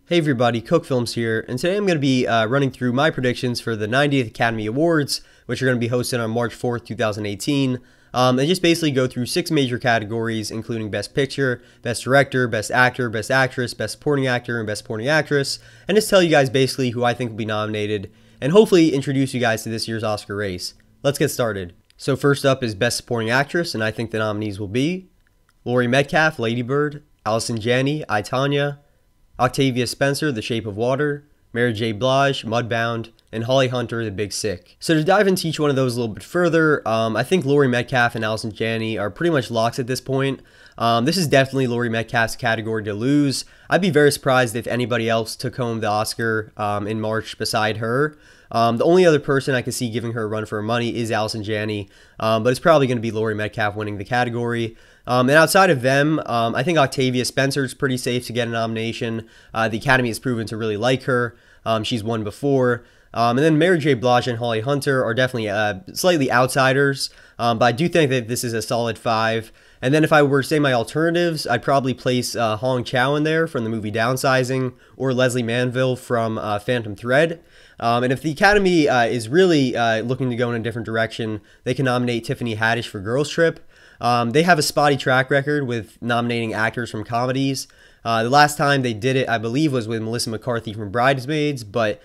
Hey everybody, Cook Films here, and today I'm going to be running through my predictions for the 90th Academy Awards, which are going to be hosted on March 4th, 2018, and just basically go through 6 major categories, including Best Picture, Best Director, Best Actor, Best Actress, Best Supporting Actor, and Best Supporting Actress, and just tell you guys basically who I think will be nominated, and hopefully introduce you guys to this year's Oscar race. Let's get started. So first up is Best Supporting Actress, and I think the nominees will be Laurie Metcalf, Lady Bird, Allison Janney, I, Tonya, Octavia Spencer, The Shape of Water, Mary J. Blige, Mudbound, and Holly Hunter, The Big Sick. So to dive into each one of those a little bit further, I think Laurie Metcalf and Allison Janney are pretty much locks at this point. This is definitely Laurie Metcalf's category to lose. I'd be very surprised if anybody else took home the Oscar in March beside her. The only other person I could see giving her a run for her money is Allison Janney, but it's probably going to be Laurie Metcalf winning the category. And outside of them, I think Octavia Spencer is pretty safe to get a nomination. The Academy has proven to really like her. She's won before. And then Mary J. Blige and Holly Hunter are definitely slightly outsiders, but I do think that this is a solid 5. And then if I were to say my alternatives, I'd probably place Hong Chow in there from the movie Downsizing, or Leslie Manville from Phantom Thread. And if the Academy is really looking to go in a different direction, they can nominate Tiffany Haddish for Girls Trip. They have a spotty track record with nominating actors from comedies. The last time they did it, I believe, was with Melissa McCarthy from Bridesmaids, but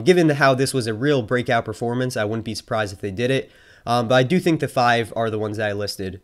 given how this was a real breakout performance, I wouldn't be surprised if they did it. But I do think the 5 are the ones that I listed.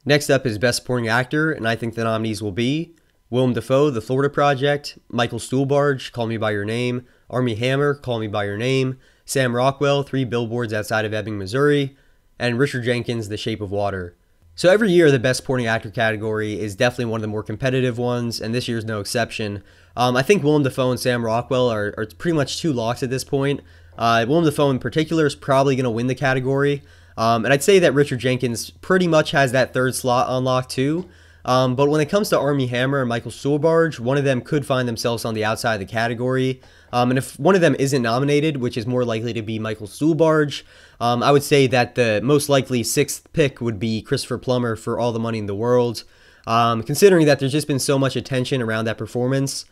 Next up is Best Supporting Actor, and I think the nominees will be Willem Dafoe, The Florida Project, Michael Stuhlbarg, Call Me By Your Name, Armie Hammer, Call Me By Your Name, Sam Rockwell, 3 Billboards Outside of Ebbing, Missouri, and Richard Jenkins, The Shape of Water. So every year, the Best Supporting Actor category is definitely one of the more competitive ones, and this year's no exception. I think Willem Dafoe and Sam Rockwell are pretty much 2 locks at this point. Willem Dafoe in particular is probably going to win the category. And I'd say that Richard Jenkins pretty much has that 3rd slot unlocked too. But when it comes to Armie Hammer and Michael Stuhlbarg, one of them could find themselves on the outside of the category. And if one of them isn't nominated, which is more likely to be Michael Stuhlbarg, I would say that the most likely 6th pick would be Christopher Plummer for All the Money in the World. Considering that there's just been so much attention around that performance,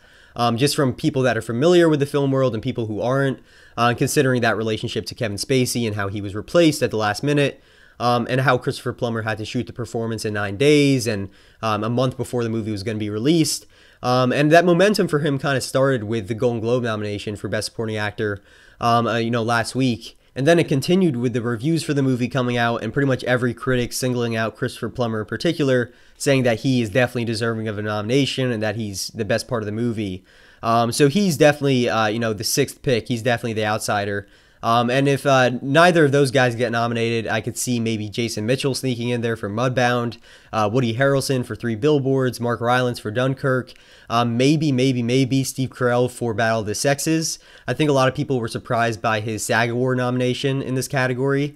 just from people that are familiar with the film world and people who aren't, considering that relationship to Kevin Spacey and how he was replaced at the last minute, and how Christopher Plummer had to shoot the performance in 9 days and a month before the movie was going to be released. And that momentum for him kind of started with the Golden Globe nomination for Best Supporting Actor, last week. And then it continued with the reviews for the movie coming out and pretty much every critic singling out Christopher Plummer in particular, saying that he is definitely deserving of a nomination and that he's the best part of the movie. So he's definitely, the 6th pick. He's definitely the outsider. And if neither of those guys get nominated, I could see maybe Jason Mitchell sneaking in there for Mudbound, Woody Harrelson for 3 Billboards, Mark Rylance for Dunkirk, maybe Steve Carell for Battle of the Sexes. I think a lot of people were surprised by his SAG Award nomination in this category,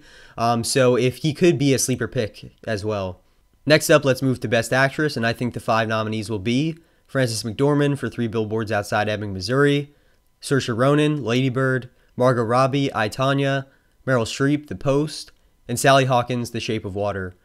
so if he could be a sleeper pick as well. Next up, let's move to Best Actress, and I think the 5 nominees will be Frances McDormand for 3 Billboards Outside Ebbing, Missouri, Saoirse Ronan, Lady Bird, Margot Robbie, I, Tonya, Meryl Streep, The Post, and Sally Hawkins, The Shape of Water.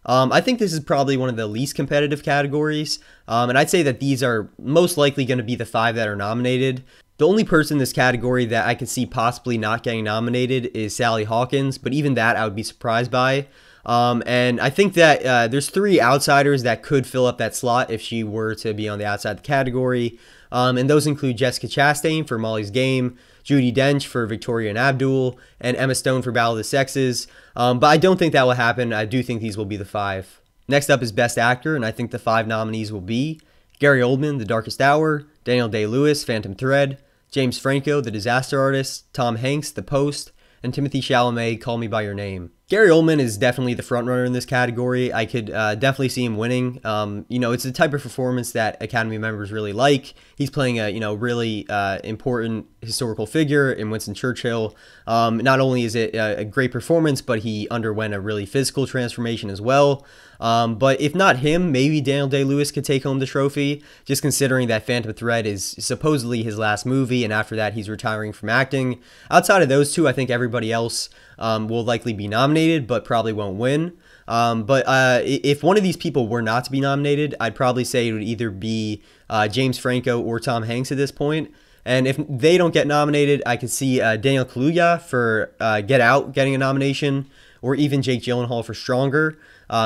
I think this is probably one of the least competitive categories, and I'd say that these are most likely going to be the 5 that are nominated. The only person in this category that I could see possibly not getting nominated is Sally Hawkins, but even that I would be surprised by. And I think that there's 3 outsiders that could fill up that slot if she were to be on the outside of the category, and those include Jessica Chastain for Molly's Game, Judi Dench for Victoria and Abdul, and Emma Stone for Battle of the Sexes, but I don't think that will happen. I do think these will be the 5. Next up is Best Actor, and I think the 5 nominees will be Gary Oldman, The Darkest Hour, Daniel Day-Lewis, Phantom Thread, James Franco, The Disaster Artist, Tom Hanks, The Post, and Timothée Chalamet, Call Me By Your Name. Gary Oldman is definitely the frontrunner in this category. I could definitely see him winning. It's the type of performance that Academy members really like. He's playing a, really important historical figure in Winston Churchill. Not only is it a great performance, but he underwent a really physical transformation as well. But if not him, maybe Daniel Day-Lewis could take home the trophy, just considering that Phantom Thread is supposedly his last movie, and after that he's retiring from acting. Outside of those 2, I think everybody else will likely be nominated, but probably won't win. But if one of these people were not to be nominated, I'd probably say it would either be James Franco or Tom Hanks at this point. And if they don't get nominated, I could see Daniel Kaluuya for Get Out getting a nomination, or even Jake Gyllenhaal for Stronger.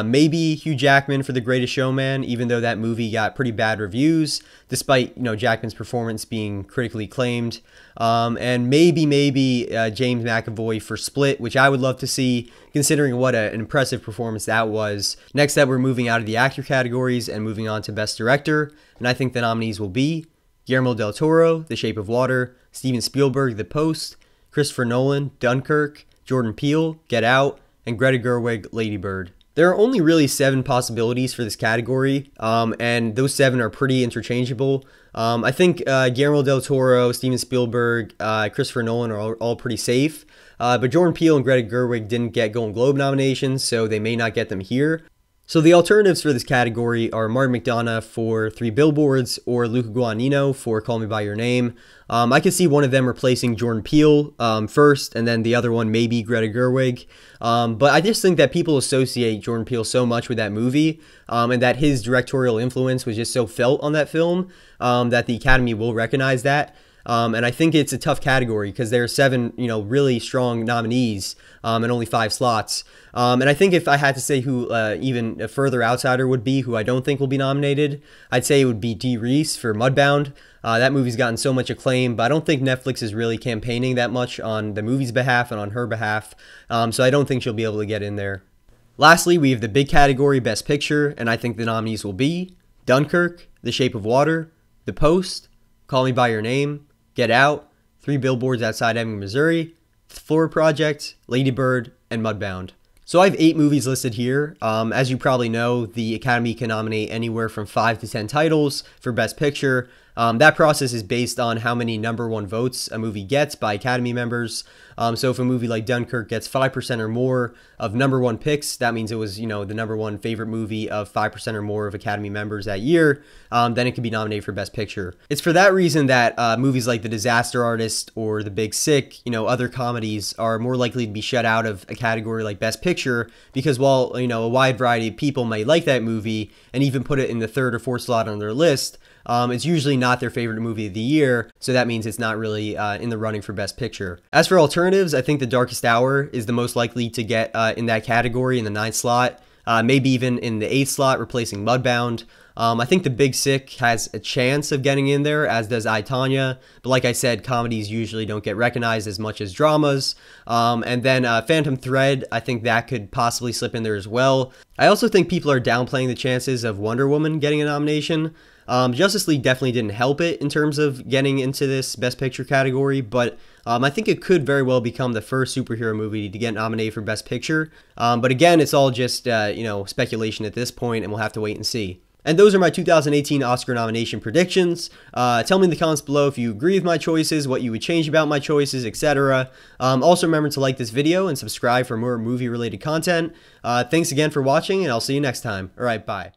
Maybe Hugh Jackman for The Greatest Showman, even though that movie got pretty bad reviews, despite Jackman's performance being critically acclaimed. And maybe James McAvoy for Split, which I would love to see, considering what an impressive performance that was. Next up, we're moving out of the actor categories and moving on to Best Director, and I think the nominees will be Guillermo del Toro, The Shape of Water; Steven Spielberg, The Post; Christopher Nolan, Dunkirk; Jordan Peele, Get Out; and Greta Gerwig, Lady Bird. There are only really 7 possibilities for this category, and those 7 are pretty interchangeable. I think Guillermo del Toro, Steven Spielberg, Christopher Nolan are all pretty safe, but Jordan Peele and Greta Gerwig didn't get Golden Globe nominations, so they may not get them here. So the alternatives for this category are Martin McDonagh for 3 Billboards or Luca Guadagnino for Call Me By Your Name. I could see one of them replacing Jordan Peele first, and then the other one maybe Greta Gerwig. But I just think that people associate Jordan Peele so much with that movie, and that his directorial influence was just so felt on that film, that the Academy will recognize that. And I think it's a tough category because there are 7, really strong nominees, and only 5 slots. And I think if I had to say who even a further outsider would be, who I don't think will be nominated, I'd say it would be Dee Reese for Mudbound. That movie's gotten so much acclaim, but I don't think Netflix is really campaigning that much on the movie's behalf and on her behalf. So I don't think she'll be able to get in there. Lastly, we have the big category, Best Picture, and I think the nominees will be Dunkirk, The Shape of Water, The Post, Call Me By Your Name, Get Out, 3 Billboards Outside Ebbing, Missouri, The Florida Project, Lady Bird, and Mudbound. So I have 8 movies listed here. As you probably know, the Academy can nominate anywhere from 5 to 10 titles for Best Picture. That process is based on how many #1 votes a movie gets by Academy members. So if a movie like Dunkirk gets 5% or more of #1 picks, that means it was, the #1 favorite movie of 5% or more of Academy members that year, then it can be nominated for Best Picture. It's for that reason that movies like The Disaster Artist or The Big Sick, other comedies are more likely to be shut out of a category like Best Picture, because while, a wide variety of people might like that movie and even put it in the 3rd or 4th slot on their list, it's usually not their favorite movie of the year, so that means it's not really in the running for Best Picture. As for alternatives, I think The Darkest Hour is the most likely to get in that category in the 9th slot, maybe even in the 8th slot, replacing Mudbound. I think The Big Sick has a chance of getting in there, as does I, Tonya. But like I said, comedies usually don't get recognized as much as dramas. And then Phantom Thread, I think that could possibly slip in there as well. I also think people are downplaying the chances of Wonder Woman getting a nomination. Justice League definitely didn't help it in terms of getting into this Best Picture category, but I think it could very well become the first superhero movie to get nominated for Best Picture. But again, it's all just, speculation at this point, and we'll have to wait and see. And those are my 2018 Oscar nomination predictions. Tell me in the comments below if you agree with my choices, what you would change about my choices, etc. Also remember to like this video and subscribe for more movie-related content. Thanks again for watching, and I'll see you next time. All right, bye.